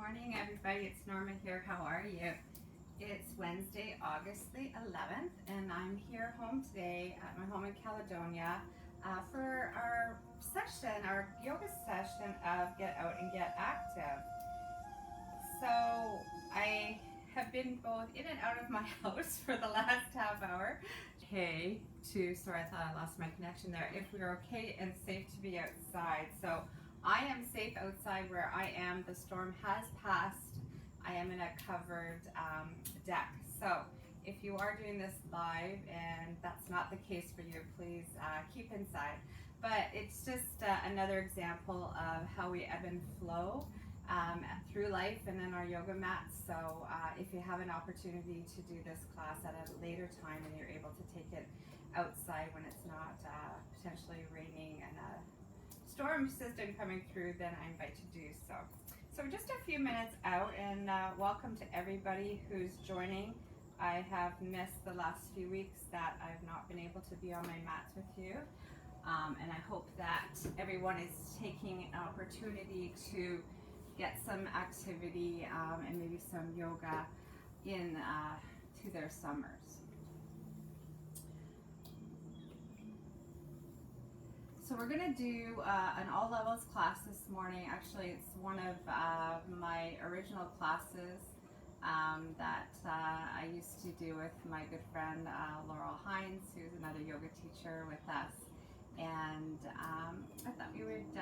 morning, everybody. It's Norma here. How are you? It's Wednesday, August the 11th, and I'm here home today at my home in Caledonia for our session, our yoga session of Get Out and Get Active. So I have been both in and out of my house for the last half hour. Sorry, I thought I lost my connection there. If we're okay and safe to be outside. So I am safe outside where I am. The storm has passed. I am in a covered deck. So if you are doing this live and that's not the case for you, please keep inside. But it's just another example of how we ebb and flow through life and in our yoga mats. So if you have an opportunity to do this class at a later time and you're able to take it outside when it's not potentially raining and a storm system coming through, then I invite you to do so. So we're just a few minutes out, and welcome to everybody who's joining. I have missed the last few weeks that I've not been able to be on my mats with you. And I hope that everyone is taking an opportunity to get some activity and maybe some yoga in to their summers. So we're going to do an all levels class this morning. Actually, it's one of my original classes that I used to do with my good friend Laurel Hines, who's another yoga teacher with us. And I thought we would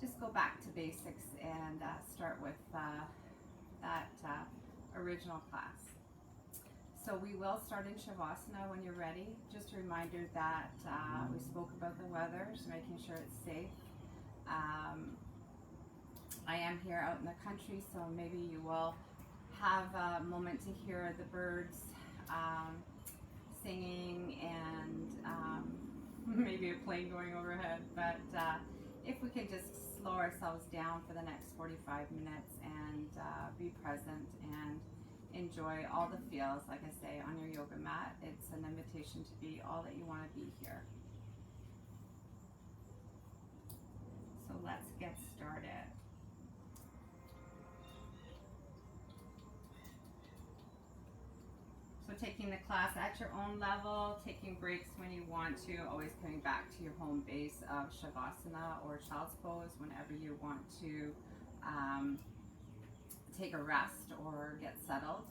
just go back to basics and start with that original class. So we will start in Shavasana when you're ready. Just a reminder that we spoke about the weather, so making sure it's safe. I am here out in the country, so maybe you will have a moment to hear the birds singing and maybe a plane going overhead. But if we can just slow ourselves down for the next 45 minutes and be present and enjoy all the feels, like I say, on your yoga mat. It's an invitation to be all that you want to be here. So let's get started. So taking the class at your own level, taking breaks when you want to, always coming back to your home base of Shavasana or Child's Pose whenever you want to take a rest or get settled.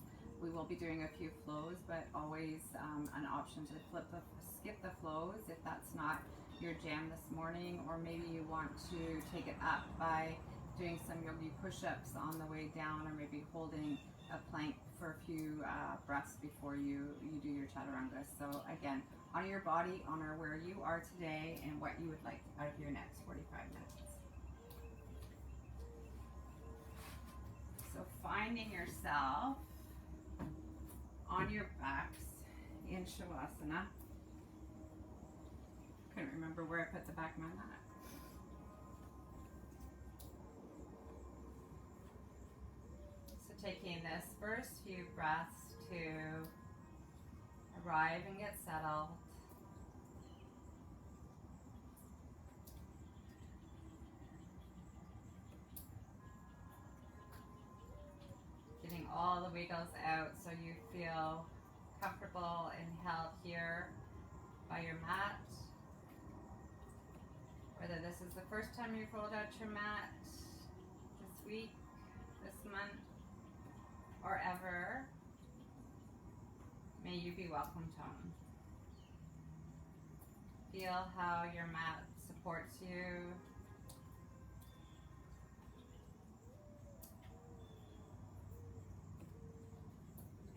We will be doing a few flows, but always an option to skip the flows if that's not your jam this morning, or maybe you want to take it up by doing some yogi push-ups on the way down, or maybe holding a plank for a few breaths before you do your chaturanga. So again, honor your body, honor where you are today and what you would like out of your next 45 minutes. So finding yourself on your backs in Shavasana. Couldn't remember where I put the back of my mat. So taking this first few breaths to arrive and get settled. Getting all the wiggles out so you feel comfortable and held here by your mat. Whether this is the first time you've rolled out your mat this week, this month, or ever, may you be welcomed home. Feel how your mat supports you.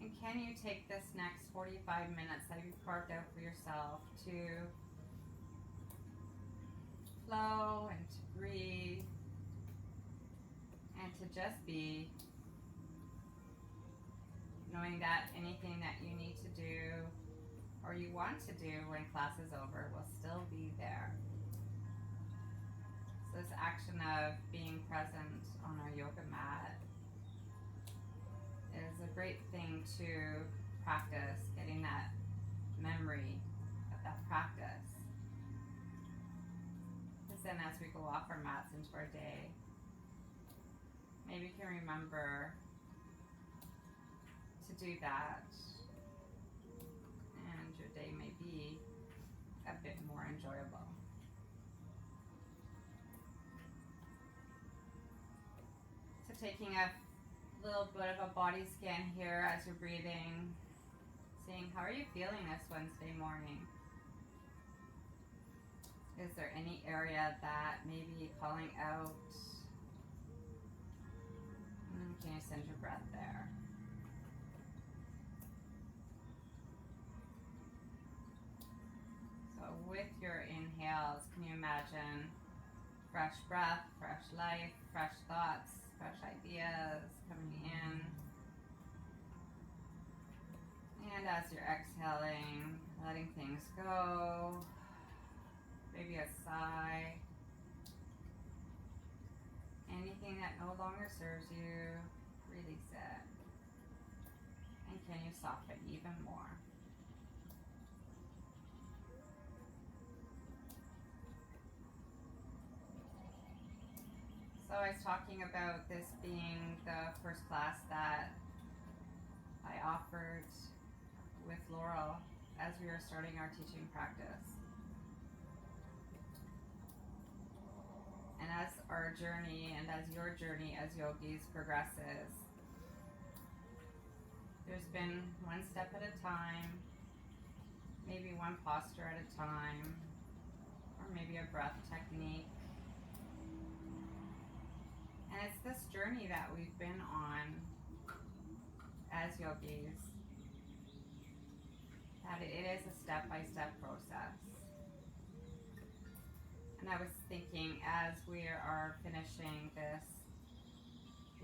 And can you take this next 45 minutes that you've carved out for yourself to flow and to breathe and to just be, knowing that anything that you need to do or you want to do when class is over will still be there. So this action of being present on our yoga mat is a great thing to practice, getting that memory of that practice. Because then as we go off our mats into our day, maybe you can remember to do that, and your day may be a bit more enjoyable. So taking a little bit of a body scan here as you're breathing, seeing how are you feeling this Wednesday morning. Is there any area that may be calling out? Can you send your breath there? So with your inhales, can you imagine fresh breath, fresh life, fresh thoughts, fresh ideas coming in? And as you're exhaling, letting things go, maybe a sigh. Anything that no longer serves you, release it. And can you soften even more? So I was talking about this being the first class that I offered with Laurel as we were starting our teaching practice. And as our journey and as your journey as yogis progresses, there's been one step at a time, maybe one posture at a time, or maybe a breath technique. And it's this journey that we've been on as yogis, that it is a step-by-step process. And I was thinking, as we are finishing this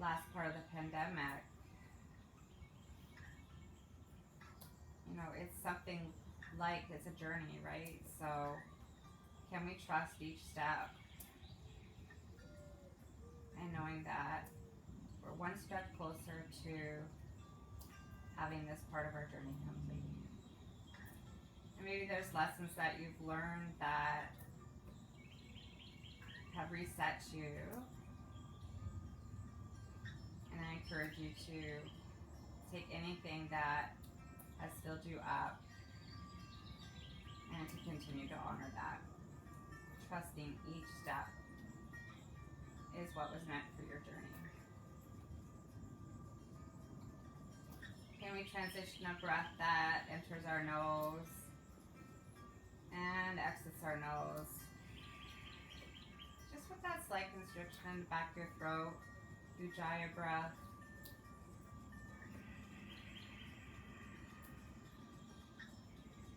last part of the pandemic, you know, it's something like, it's a journey, right? So can we trust each step? And knowing that we're one step closer to having this part of our journey complete. And maybe there's lessons that you've learned that have reset you, and I encourage you to take anything that has filled you up and to continue to honor that, trusting each step is what was meant for your journey. Can we transition a breath that enters our nose and exits our nose? Just with that slight constriction in the back of your throat, Ujjayi breath.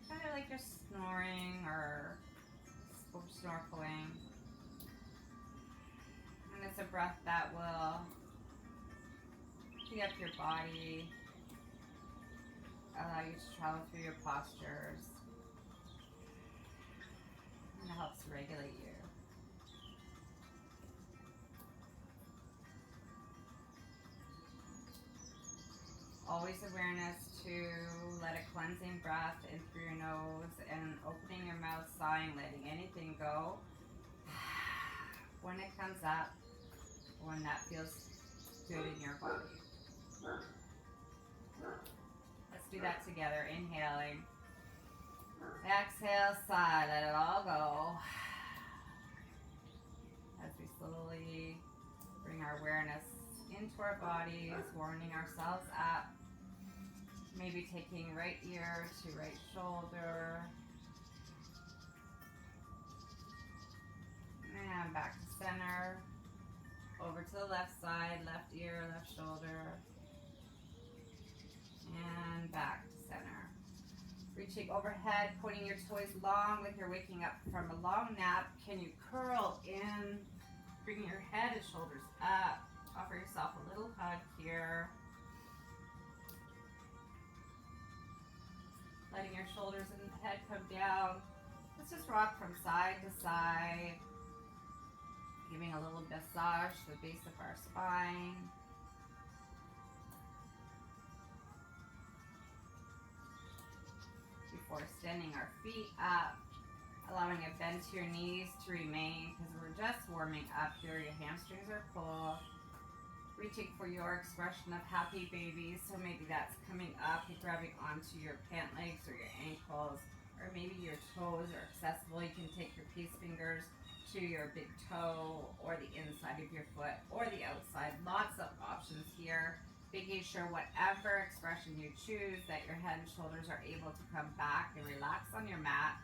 Kind of like you're snoring or snorkeling. And it's a breath that will tee up your body, allow you to travel through your postures, and it helps regulate you. Always awareness to let a cleansing breath in through your nose and opening your mouth, sighing, letting anything go. When it comes up, when that feels good in your body. Let's do that together. Inhaling. Exhale, sigh, let it all go. As we slowly bring our awareness into our bodies, warming ourselves up. Maybe taking right ear to right shoulder. And back to center. Over to the left side, left ear, left shoulder. And back to center. Reaching overhead, pointing your toes long like you're waking up from a long nap. Can you curl in? Bring your head and shoulders up. Offer yourself a little hug here. Letting your shoulders and head come down. Let's just rock from side to side. Giving a little massage to the base of our spine. Before standing our feet up, allowing a bend to your knees to remain because we're just warming up here. Your hamstrings are full. reaching for your expression of happy baby. So maybe that's coming up, you're grabbing onto your pant legs or your ankles, or maybe your toes are accessible. You can take your peace fingers to your big toe or the inside of your foot or the outside. Lots of options here. Making sure whatever expression you choose that your head and shoulders are able to come back and relax on your mat.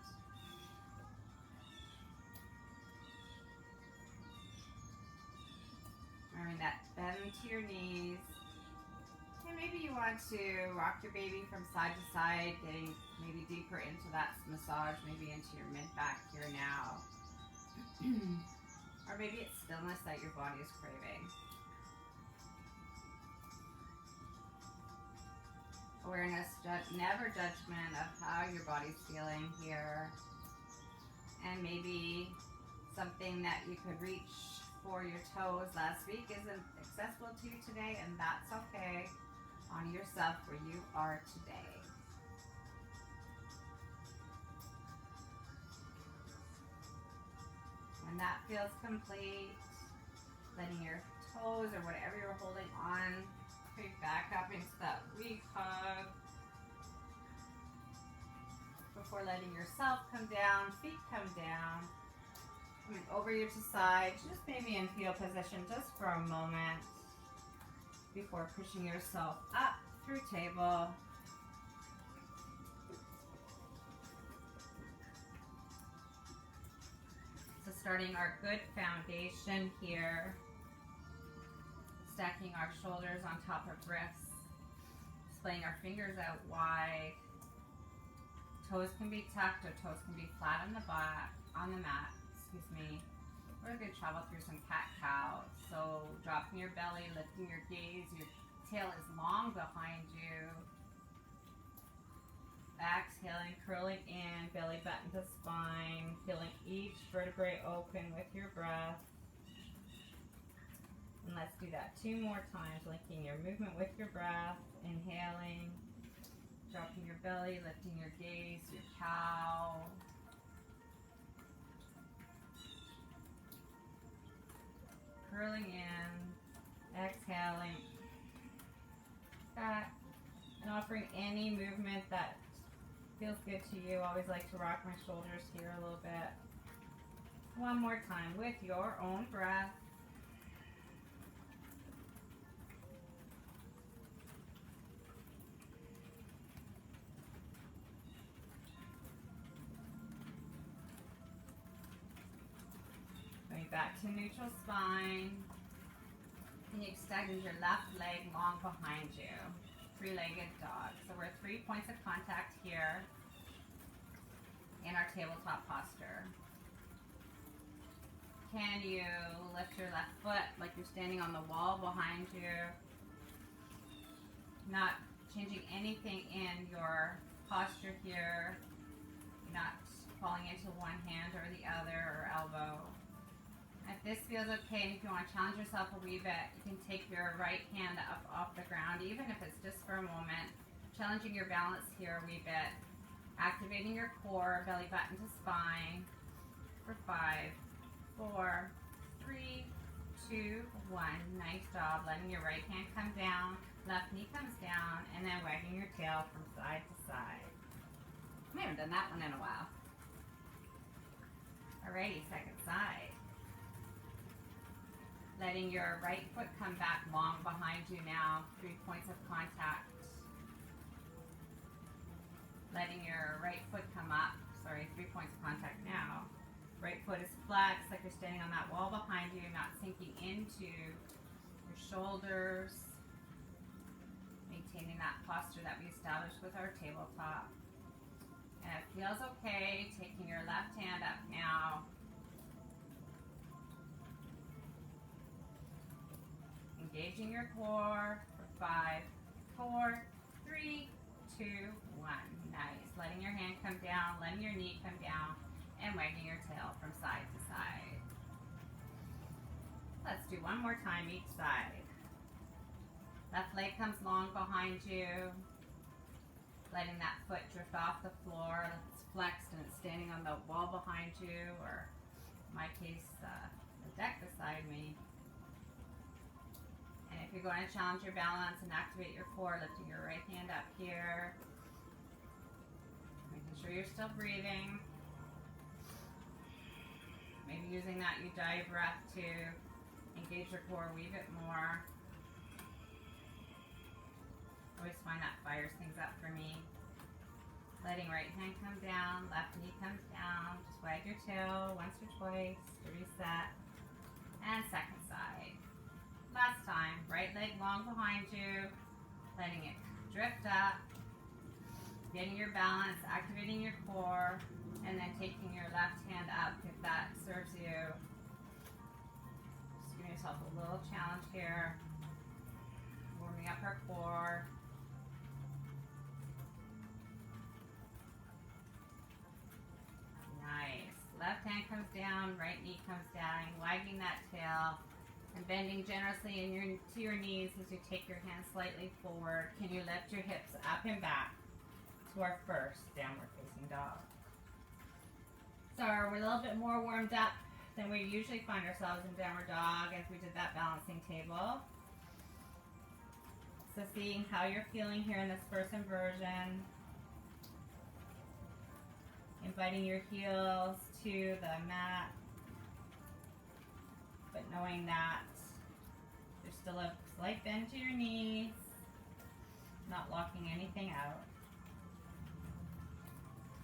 Remembering that bend to your knees. And maybe you want to rock your baby from side to side, getting maybe deeper into that massage, maybe into your mid-back here now. Or maybe it's stillness that your body is craving. Awareness, never judgment of how your body's feeling here. And maybe something that you could reach for your toes last week isn't accessible to you today, and that's okay. Honor yourself where you are today. When that feels complete, letting your toes or whatever you're holding on creep back up into that weak hug before letting yourself come down, feet come down. Coming over you to side, just maybe in fetal position just for a moment before pushing yourself up through table. So starting our good foundation here, stacking our shoulders on top of wrists, splaying our fingers out wide. Toes can be tucked or toes can be flat on the mat. We're going to travel through some cat-cow. So dropping your belly, lifting your gaze, your tail is long behind you. Exhaling, curling in, belly button to spine, feeling each vertebrae open with your breath. And let's do that 2 more times, linking your movement with your breath, inhaling, dropping your belly, lifting your gaze, your cow. Curling in, exhaling, back, and offering any movement that feels good to you. Always like to rock my shoulders here a little bit. One more time with your own breath. Going back to neutral spine. And you extend your left leg long behind you. 3-legged dog. So we're 3 points of contact here in our tabletop posture. Can you lift your left foot like you're standing on the wall behind you? Not changing anything in your posture here. Not falling into one hand or the other or elbow. If this feels okay, and if you want to challenge yourself a wee bit, you can take your right hand up off the ground, even if it's just for a moment. Challenging your balance here a wee bit. Activating your core, belly button to spine. For 5, 4, 3, 2, 1. Nice job. Letting your right hand come down, left knee comes down, and then wagging your tail from side to side. We haven't done that one in a while. Alrighty, second side. Letting your right foot come back long behind you now. 3 points of contact. Letting your right foot come up. 3 points of contact now. Right foot is flexed like you're standing on that wall behind you, not sinking into your shoulders. Maintaining that posture that we established with our tabletop. And it feels okay, taking your left hand up now. Engaging your core for 5, 4, 3, 2, 1. Nice. Letting your hand come down, letting your knee come down, and wagging your tail from side to side. Let's do one more time each side. Left leg comes long behind you. Letting that foot drift off the floor. It's flexed and it's standing on the wall behind you, or in my case, the deck beside me. And If you're going to challenge your balance and activate your core, lifting your right hand up here. Making sure you're still breathing. Maybe using that Udai breath to engage your core a wee bit more. Always find that fires things up for me. Letting right hand come down, left knee comes down. Just wag your tail once or twice to reset. And second side. Last time, right leg long behind you. Letting it drift up. Getting your balance, activating your core. And then taking your left hand up if that serves you. Just giving yourself a little challenge here. Warming up our core. Nice. Left hand comes down, right knee comes down, wagging that tail and bending generously to your knees as you take your hands slightly forward. Can you lift your hips up and back to our first downward facing dog? So we're a little bit more warmed up than we usually find ourselves in downward dog as we did that balancing table. So seeing how you're feeling here in this first inversion. Inviting your heels to the mat, but knowing that there's still a slight bend to your knees, not locking anything out.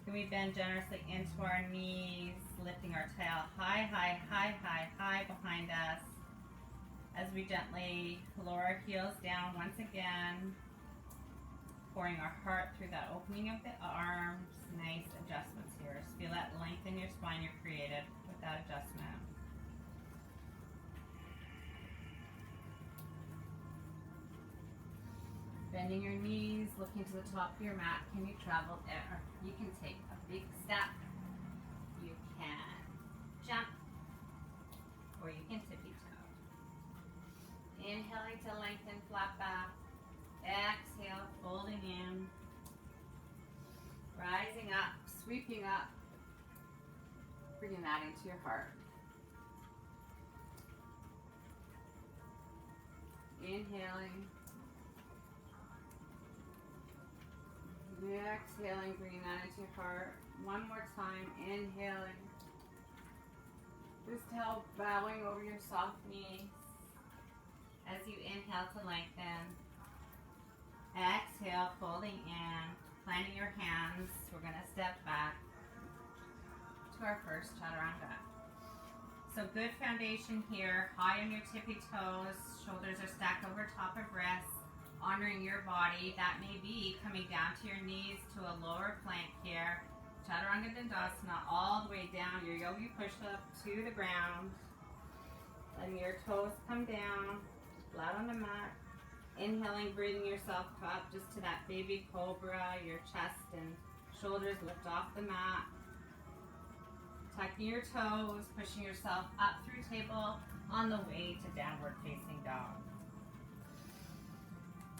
Can we bend generously into our knees, lifting our tail high, high, high, high, high behind us as we gently lower our heels down once again, pouring our heart through that opening of the arms. Nice adjustments here. Just feel that length in your spine you created with that adjustment. Bending your knees, looking to the top of your mat. Can you travel there? You can take a big step. You can jump. Or you can tippy toe. Inhaling to lengthen, flat back. Exhale, folding in. Rising up, sweeping up. Bringing that into your heart. Inhaling. Exhaling, bringing that into your heart. One more time, inhaling. Just help bowing over your soft knees as you inhale to lengthen. Exhale, folding in, planting your hands. We're going to step back to our first chaturanga. So good foundation here, high on your tippy toes. Shoulders are stacked over top of wrists. Honoring your body, that may be coming down to your knees to a lower plank here. Chaturanga Dandasana, all the way down, your yogi push-up to the ground. Letting your toes come down, flat on the mat. Inhaling, breathing yourself up just to that baby cobra. Your chest and shoulders lift off the mat. Tucking your toes, pushing yourself up through table on the way to downward facing dog.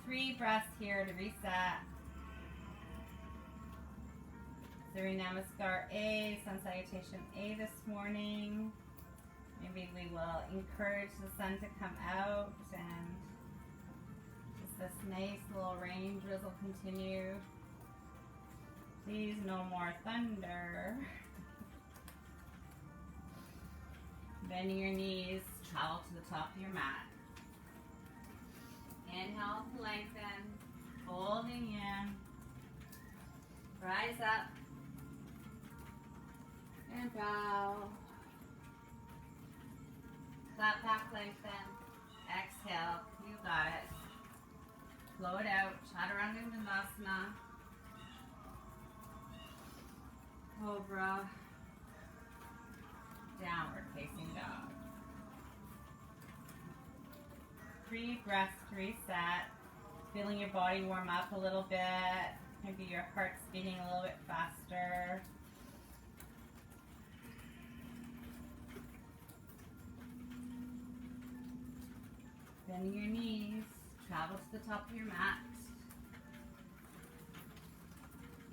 3 breaths here to reset. Surya Namaskar A, Sun Salutation A this morning. Maybe we will encourage the sun to come out and just this nice little rain drizzle continue. Please, no more thunder. Bending your knees, travel to the top of your mat. Inhale to lengthen, folding in, rise up, and bow. Flat back, lengthen, exhale, you got it. Flow it out, Chaturanga Dandasana, Cobra, downward facing dog. 3 breaths to reset. Feeling your body warm up a little bit. Maybe your heart's beating a little bit faster. Bending your knees. Travel to the top of your mat.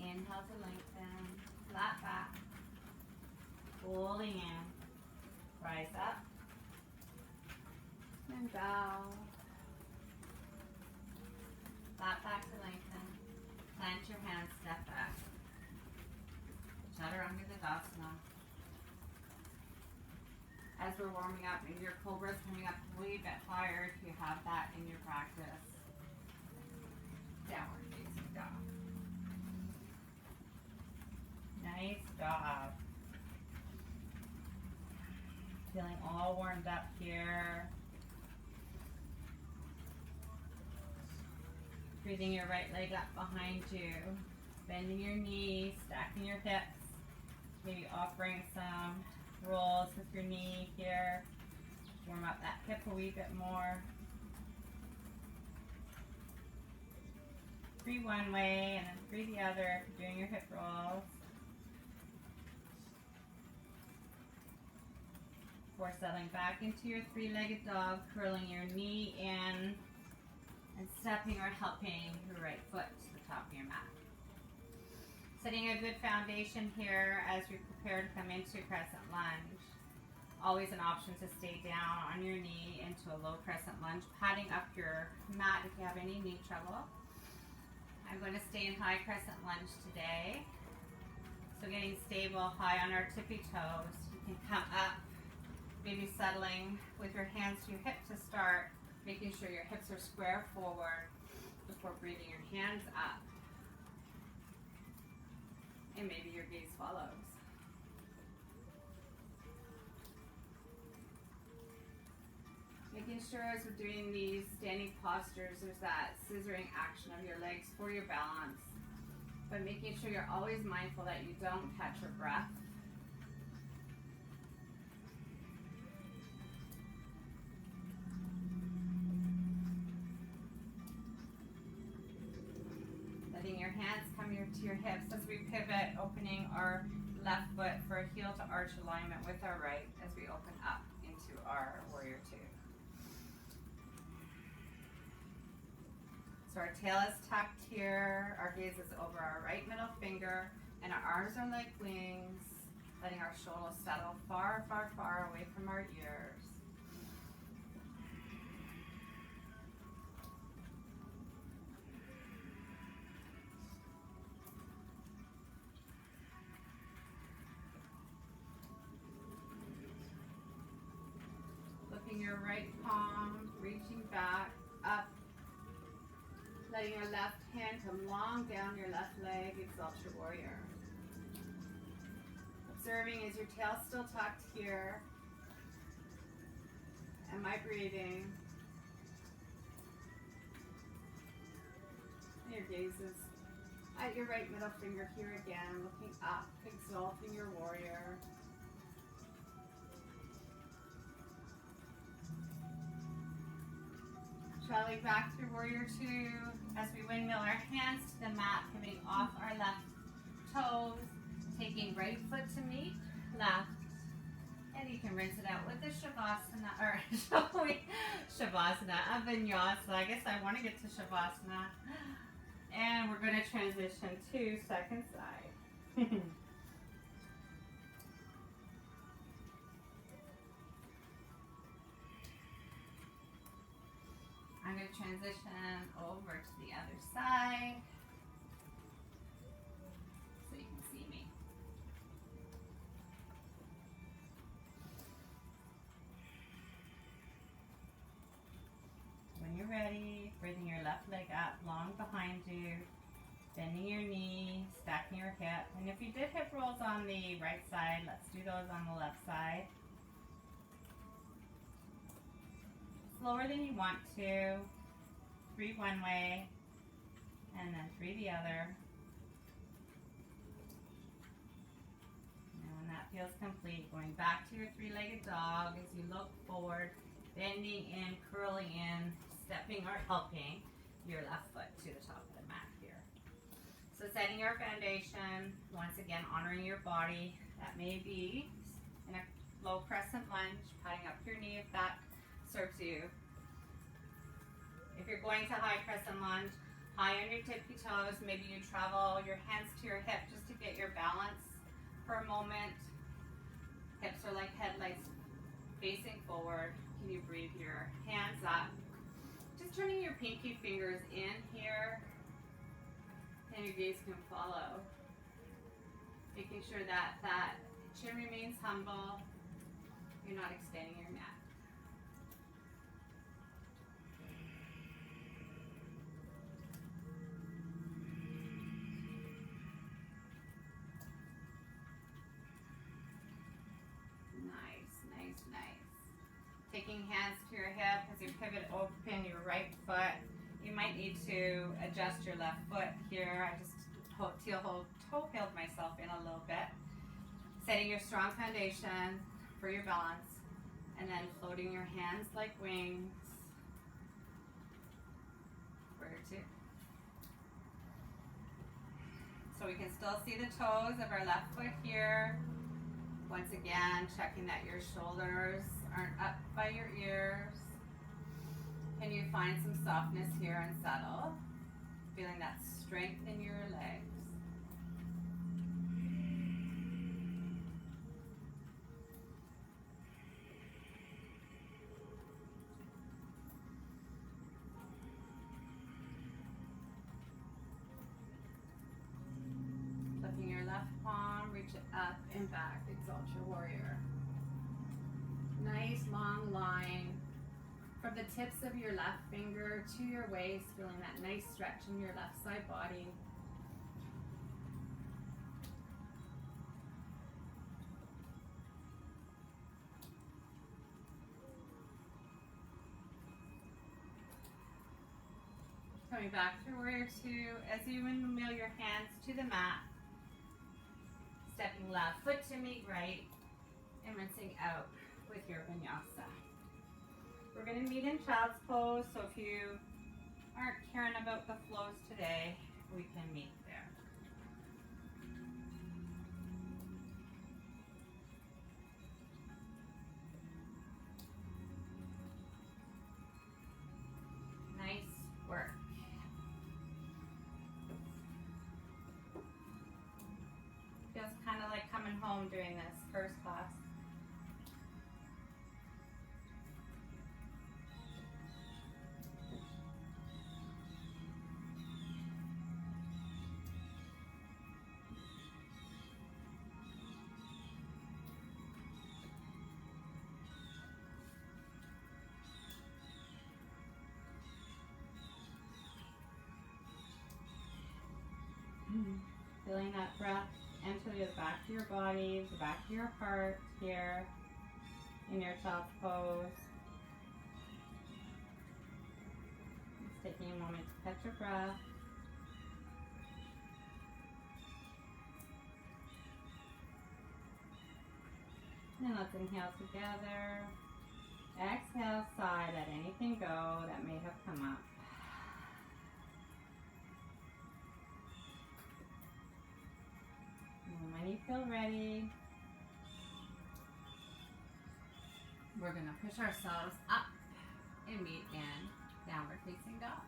Inhale to lengthen. Flat back. Folding in. Rise up. And bow. Flat back to lengthen. Plant your hands, step back. Chaturanga Dandasana. As we're warming up, maybe your cobra's coming up a wee bit higher if you have that in your practice. Downward facing dog. Nice job. Feeling all warmed up here. Breathing your right leg up behind you. Bending your knees, stacking your hips. Maybe offering some rolls with your knee here. Warm up that hip a wee bit more. Breathe one way and then breathe the other if you're doing your hip rolls. Before settling back into your three-legged dog, curling your knee in and stepping or helping your right foot to the top of your mat. Setting a good foundation here as we prepare to come into crescent lunge. Always an option to stay down on your knee into a low crescent lunge, padding up your mat if you have any knee trouble. I'm going to stay in high crescent lunge today. So getting stable high on our tippy toes. You can come up, maybe settling with your hands to your hip to start, making sure your hips are square forward before breathing your hands up. And maybe your gaze follows. Making sure as we're doing these standing postures, there's that scissoring action of your legs for your balance. But making sure you're always mindful that you don't catch your breath. Letting your hands come to your hips as we pivot, opening our left foot for a heel to arch alignment with our right as we open up into our warrior two. So our tail is tucked here, our gaze is over our right middle finger, and our arms are like wings, letting our shoulders settle far, far, far away from our ears. Looking your right palm, reaching back, up. Letting your left hand come long down your left leg, exalt your warrior. Observing is your tail still tucked here? Am I breathing? Your gaze is at your right middle finger here again, looking up, exalting your warrior. Traveling back through warrior two as we windmill our hands to the mat, pivoting off our left toes, taking right foot to meet left, and you can rinse it out with the Shavasana, or Shavasana, a Vinyasa. I guess I want to get to Shavasana. And we're going to transition to second side. I'm going to transition over to the other side so you can see me. When you're ready, bringing your left leg up, long behind you, bending your knee, stacking your hip. And if you did hip rolls on the right side, let's do those on the left side. Slower than you want to. Breathe one way, and then breathe the other. And when that feels complete, going back to your three-legged dog as you look forward, bending in, curling in, stepping or helping your left foot to the top of the mat here. So setting your foundation, once again honoring your body. That may be in a low crescent lunge, patting up your knee if that serves you. If you're going to high crescent lunge, high on your tippy toes, maybe you travel your hands to your hip just to get your balance for a moment. Hips are like headlights facing forward. Can you breathe your hands up? Just turning your pinky fingers in here and your gaze can follow. Making sure that that chin remains humble. You're not extending your neck. Nice. Taking hands to your hip as you pivot open your right foot. You might need to adjust your left foot here. I just toe-heeled myself in a little bit. Setting your strong foundation for your balance. And then floating your hands like wings. Warrior two. So we can still see the toes of our left foot here. Once again, checking that your shoulders aren't up by your ears. Can you find some softness here and settle? Feeling that strength in your legs. Flipping your left palm, reach it up and back, exalt your warrior. Nice long line from the tips of your left finger to your waist, feeling that nice stretch in your left side body. Coming back through warrior two, as you windmill your hands to the mat, stepping left foot to meet right, and rinsing out with your vinyasa. We're going to meet in child's pose, so if you aren't caring about the flows today, we can meet there. Nice work. Feels kind of like coming home doing this first class. Feeling that breath enter the back of your body, the back of your heart here in your child's pose. Just taking a moment to catch your breath. And let's inhale together. Exhale, sigh, let anything go that may have come up. When you feel ready, we're going to push ourselves up and meet in downward facing dog.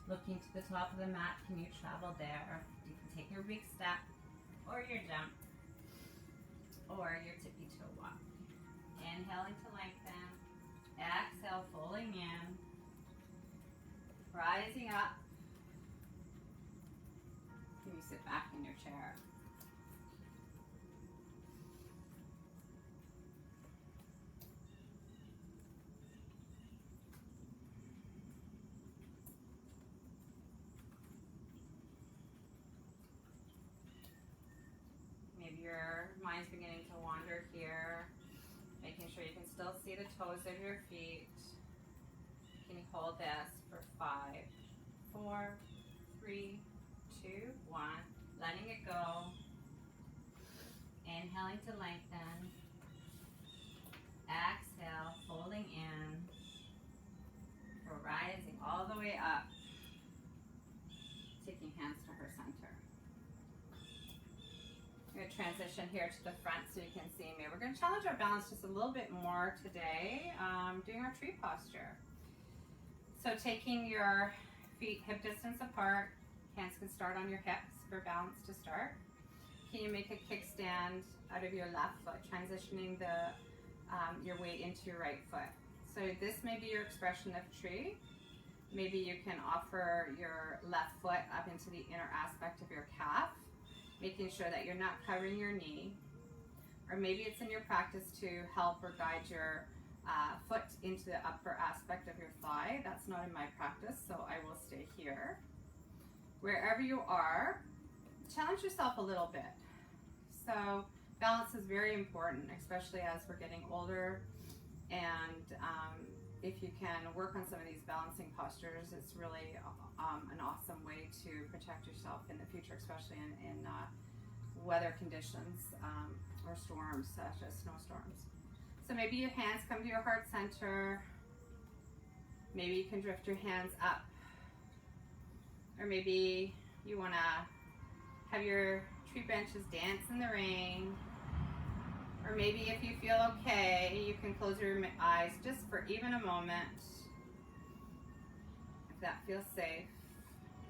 Looking to the top of the mat, can you travel there? You can take your big step, or your jump, or your tippy toe walk. Inhaling to lengthen. Exhale, folding in. Rising up. Can you sit back in your chair? Your mind's beginning to wander here, making sure you can still see the toes of your feet. Can you hold this for 5, 4, 3, 2, 1, letting it go. Inhaling to lengthen. Exhale, folding in. Rising all the way up. Taking hands to her center. We're going to transition here to the front so you can see me. We're going to challenge our balance just a little bit more today, doing our tree posture. So taking your feet hip distance apart, Hands can start on your hips for balance to start. Can you make a kickstand out of your left foot, transitioning your weight into your right foot? So this may be your expression of tree. Maybe you can offer your left foot up into the inner aspect of your calf, making sure that you're not covering your knee. Or maybe it's in your practice to help or guide your foot into the upper aspect of your thigh. That's not in my practice, so I will stay here. Wherever you are, challenge yourself a little bit. So balance is very important, especially as we're getting older. And if you can work on some of these balancing postures, it's really an awesome way to protect yourself in the future, especially in weather conditions or storms such as snowstorms. So maybe your hands come to your heart center. Maybe you can drift your hands up. Or maybe you want to have your tree branches dance in the rain. Or maybe if you feel okay, you can close your eyes just for even a moment. If that feels safe.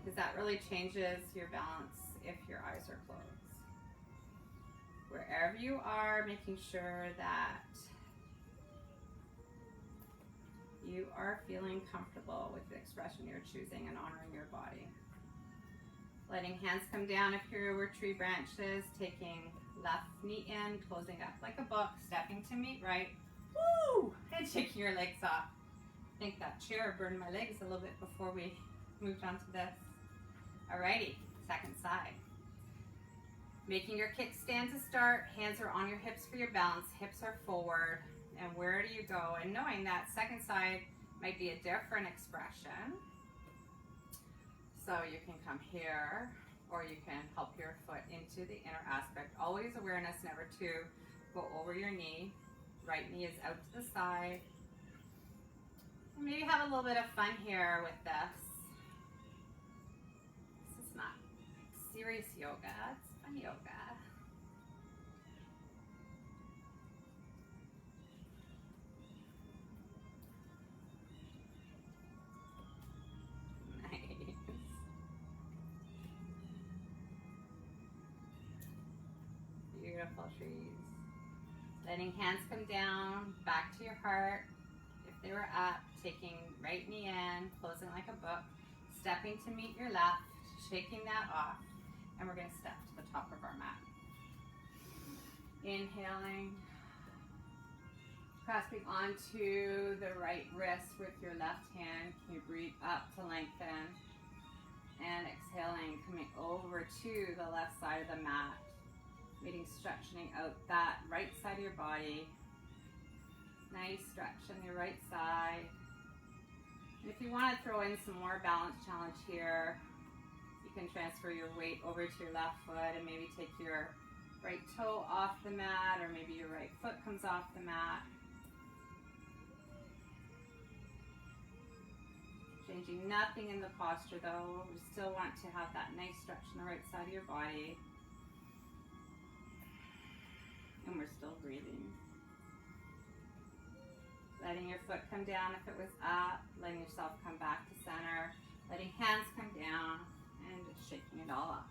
Because that really changes your balance if your eyes are closed. Wherever you are, making sure that you are feeling comfortable with the expression you're choosing and honoring your body. Letting hands come down if you're over tree branches, taking left knee in, closing up like a book, stepping to meet right. Woo! And shaking your legs off. I think that chair burned my legs a little bit before we moved on to this. Alrighty, second side. Making your kickstand to start, hands are on your hips for your balance, hips are forward, and where do you go? And knowing that second side might be a different expression. So you can come here, or you can help your foot into the inner aspect. Always awareness never to go over your knee. Right knee is out to the side. And maybe have a little bit of fun here with this. This is not serious yoga, it's fun yoga. Beautiful trees. Letting hands come down, back to your heart. If they were up, taking right knee in, closing like a book, stepping to meet your left, shaking that off, and we're going to step to the top of our mat. Inhaling, grasping onto the right wrist with your left hand. Can you breathe up to lengthen? And exhaling, coming over to the left side of the mat. Meeting, stretching out that right side of your body. Nice stretch on your right side. And if you want to throw in some more balance challenge here, you can transfer your weight over to your left foot and maybe take your right toe off the mat, or maybe your right foot comes off the mat. Changing nothing in the posture though. We still want to have that nice stretch on the right side of your body. And we're still breathing. Letting your foot come down if it was up, letting yourself come back to center, letting hands come down, and just shaking it all up.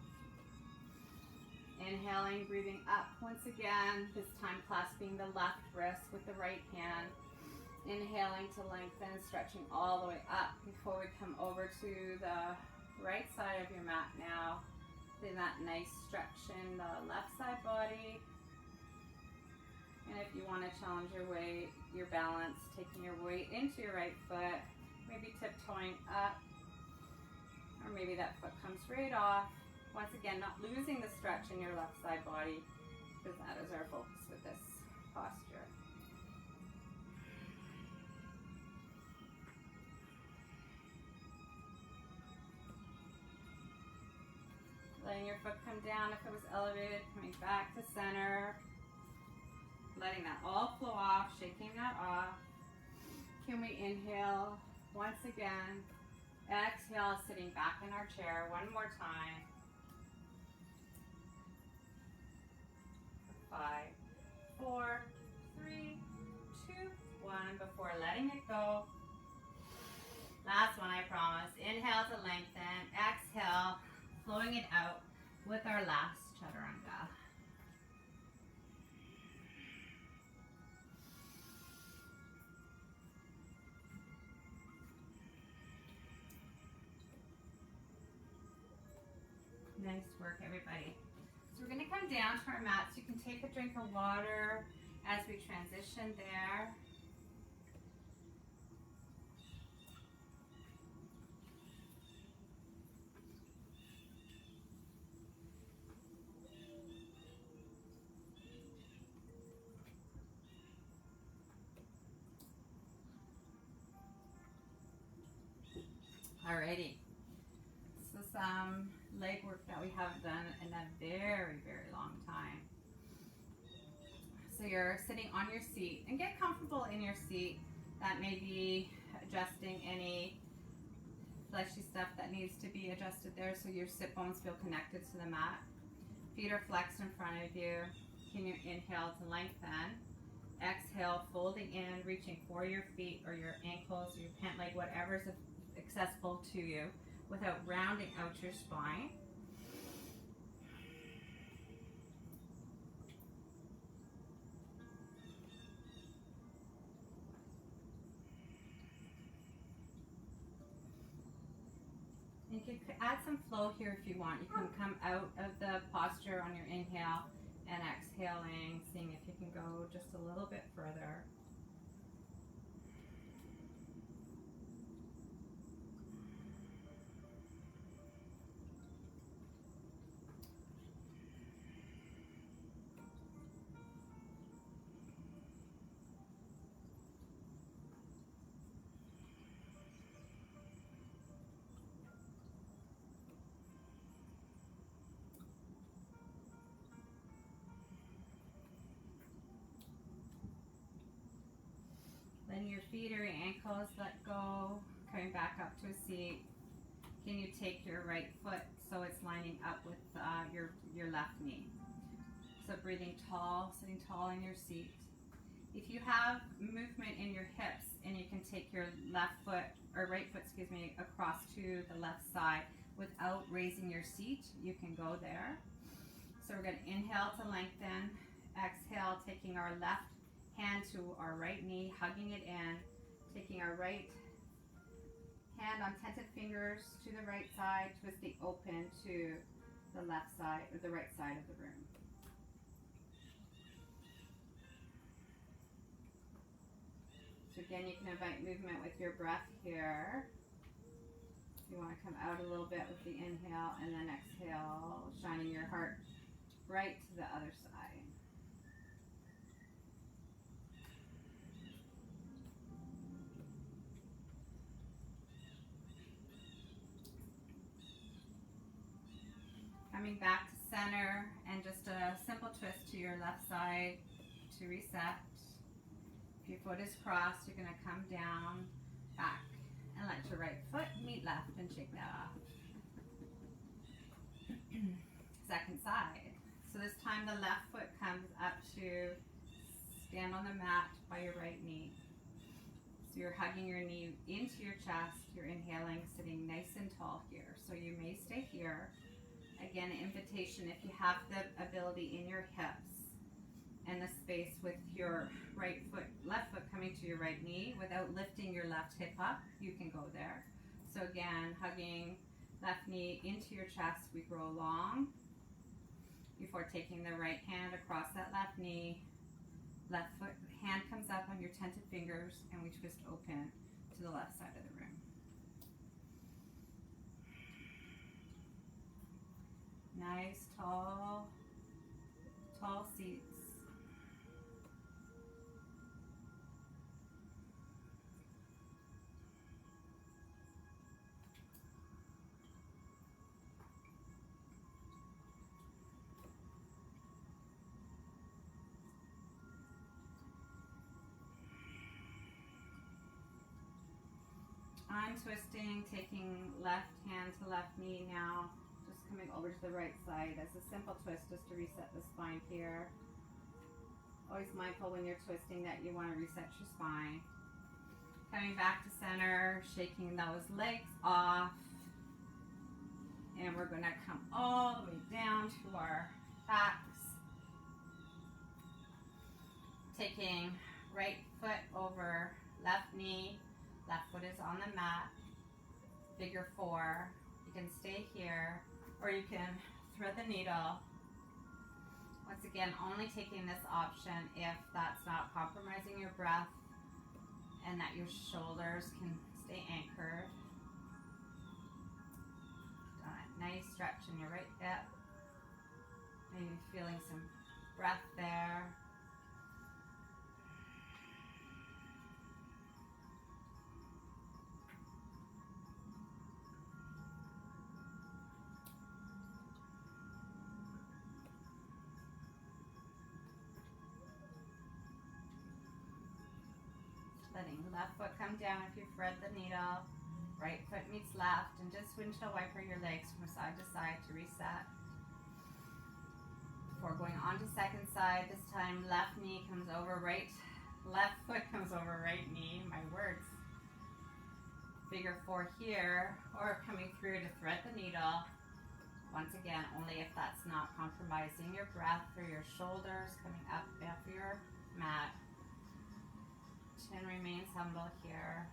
Inhaling, breathing up once again, this time clasping the left wrist with the right hand. Inhaling to lengthen, stretching all the way up before we come over to the right side of your mat now. Doing that nice stretch in the left side body. And if you want to challenge your weight, your balance, taking your weight into your right foot, maybe tiptoeing up, or maybe that foot comes right off. Once again, not losing the stretch in your left side body, because that is our focus with this posture. Letting your foot come down if it was elevated, coming back to center. Letting that all flow off, shaking that off. Can we inhale once again? Exhale, sitting back in our chair one more time. 5, 4, 3, 2, 1. Before letting it go. Last one, I promise. Inhale to lengthen. Exhale, rowing it out with our last chaturanga. Nice work, everybody. So we're going to come down to our mats. You can take a drink of water as we transition there. Alrighty. So some leg work that we haven't done in a very, very long time. So you're sitting on your seat and get comfortable in your seat. That may be adjusting any fleshy stuff that needs to be adjusted there so your sit bones feel connected to the mat. Feet are flexed in front of you. Can you inhale to lengthen? Exhale, folding in, reaching for your feet or your ankles or your pant leg, whatever's accessible to you without rounding out your spine. You can add some flow here if you want. You can come out of the posture on your inhale and exhaling, seeing if you can go just a little bit further. Letting your feet or your ankles let go, coming back up to a seat. Can you take your right foot so it's lining up with your left knee? So breathing tall, sitting tall in your seat. If you have movement in your hips and you can take your left foot, or right foot, excuse me, across to the left side without raising your seat, you can go there. So we're going to inhale to lengthen, exhale, taking our left hand to our right knee, hugging it in, taking our right hand on tented fingers to the right side, twisting open to the left side or the right side of the room. So again, you can invite movement with your breath here. You want to come out a little bit with the inhale and then exhale, shining your heart right to the other side. Coming back to center and just a simple twist to your left side to reset. If your foot is crossed, you're going to come down, back, and let your right foot meet left and shake that off. Second side. So this time the left foot comes up to stand on the mat by your right knee. So you're hugging your knee into your chest. You're inhaling, sitting nice and tall here. So you may stay here. Again, an invitation, if you have the ability in your hips and the space with your right foot, left foot coming to your right knee without lifting your left hip up, you can go there. So again, hugging left knee into your chest, we grow long before taking the right hand across that left knee. Left foot, hand comes up on your tented fingers and we twist open to the left side of the room. Nice, tall seats. I'm twisting, taking left hand to left knee now. Coming over to the right side as a simple twist just to reset the spine here. Always mindful when you're twisting that you want to reset your spine. Coming back to center, shaking those legs off. And we're going to come all the way down to our backs. Taking right foot over left knee, left foot is on the mat. Figure 4. You can stay here, or you can thread the needle. Once again, only taking this option if that's not compromising your breath and that your shoulders can stay anchored. Nice stretch in your right hip. Maybe feeling some breath there. Letting left foot come down if you thread the needle. Right foot meets left, and just windshield wiper your legs from side to side to reset. Before going on to second side, this time left knee comes over right, left foot comes over right knee, my words. Figure 4 here, or coming through to thread the needle. Once again, only if that's not compromising your breath or your shoulders coming up off your mat. Chin remains humble here.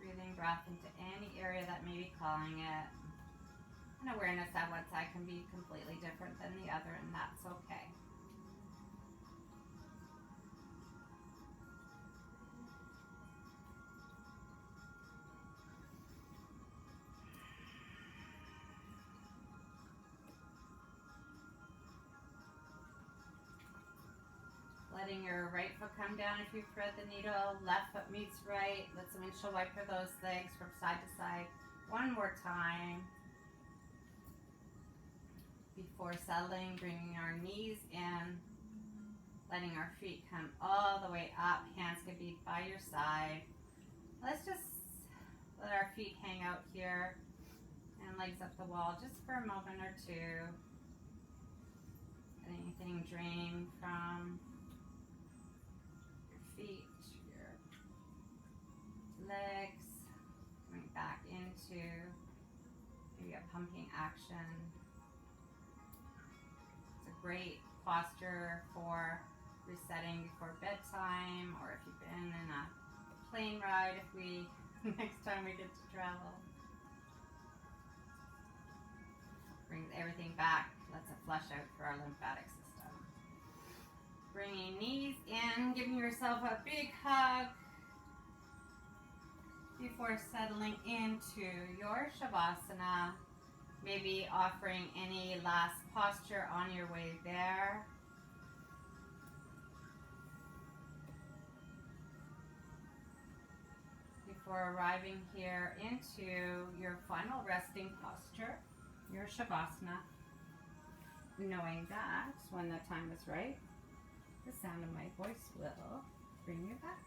Breathing breath into any area that may be calling it. And awareness that one side can be completely different than the other, and that's okay. Letting your right foot come down if you thread the needle. Left foot meets right. Let's windshield wiper those legs from side to side. One more time. Before settling, bringing our knees in. Letting our feet come all the way up. Hands can be by your side. Let's just let our feet hang out here. And legs up the wall just for a moment or two. Anything drained from feet, your legs, coming back into maybe a pumping action. It's a great posture for resetting before bedtime, or if you've been in a plane ride, if we next time we get to travel. Brings everything back, lets it flush out through our lymphatic system. Bringing knees in, giving yourself a big hug before settling into your Shavasana. Maybe offering any last posture on your way there. Before arriving here into your final resting posture, your Shavasana, knowing that when the time is right, the sound of my voice will bring you back.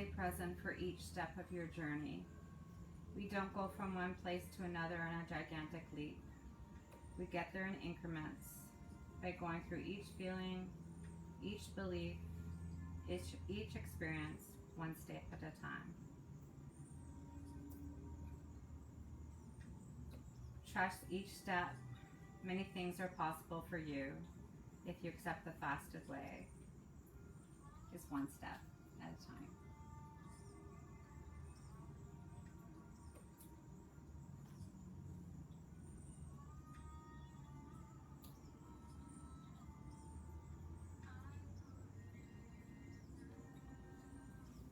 fully present for each step of your journey. We don't go from one place to another in a gigantic leap. We get there in increments by going through each feeling, each belief, each experience, one step at a time. Trust each step. Many things are possible for you if you accept the fastest way, just one step at a time.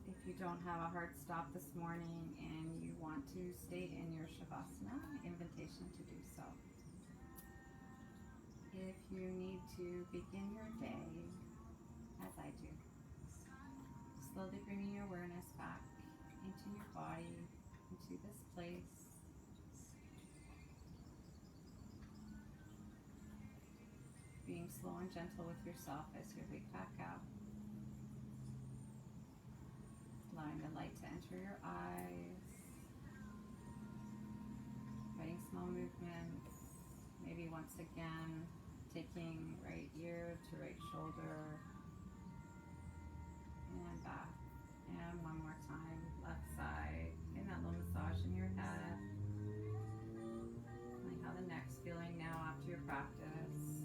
If you don't have a hard stop this morning and you want to stay in your Shavasana, invitation to do so. If you need to begin your day, as I do, slowly bringing your awareness back into your body, into this place. Being slow and gentle with yourself as you wake back up. Allowing the light to enter your eyes. Making small movements. Maybe once again, taking right ear to right shoulder. And back. And one more time, left side. Getting that little massage in your head. Feeling how the neck's feeling now after your practice.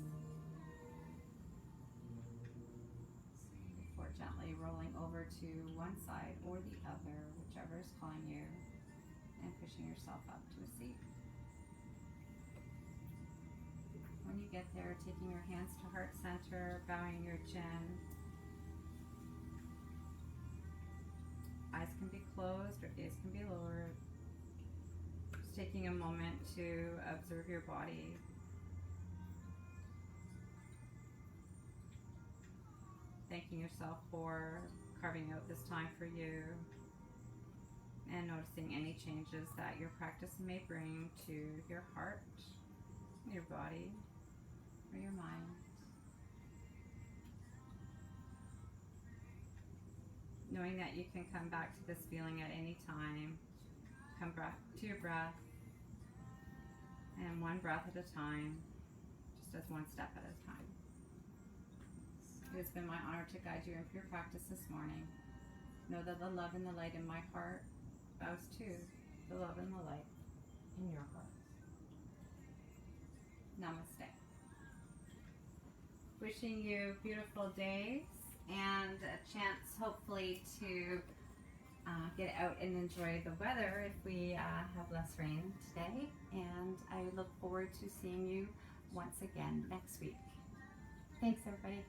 Before gently rolling over to one side or the other, whichever is calling you, and pushing yourself up to a seat. When you get there, taking your hands to heart center, bowing your chin. Eyes can be closed or gaze can be lowered. Just taking a moment to observe your body. Thanking yourself for carving out this time for you. And noticing any changes that your practice may bring to your heart, your body, or your mind. Knowing that you can come back to this feeling at any time. Come back to your breath. And one breath at a time, just as one step at a time. It has been my honor to guide you in your practice this morning. Know that the love and the light in my heart bows to the love and the light in your heart. Namaste. Wishing you beautiful days and a chance hopefully to get out and enjoy the weather if we have less rain today. And I look forward to seeing you once again next week. Thanks everybody.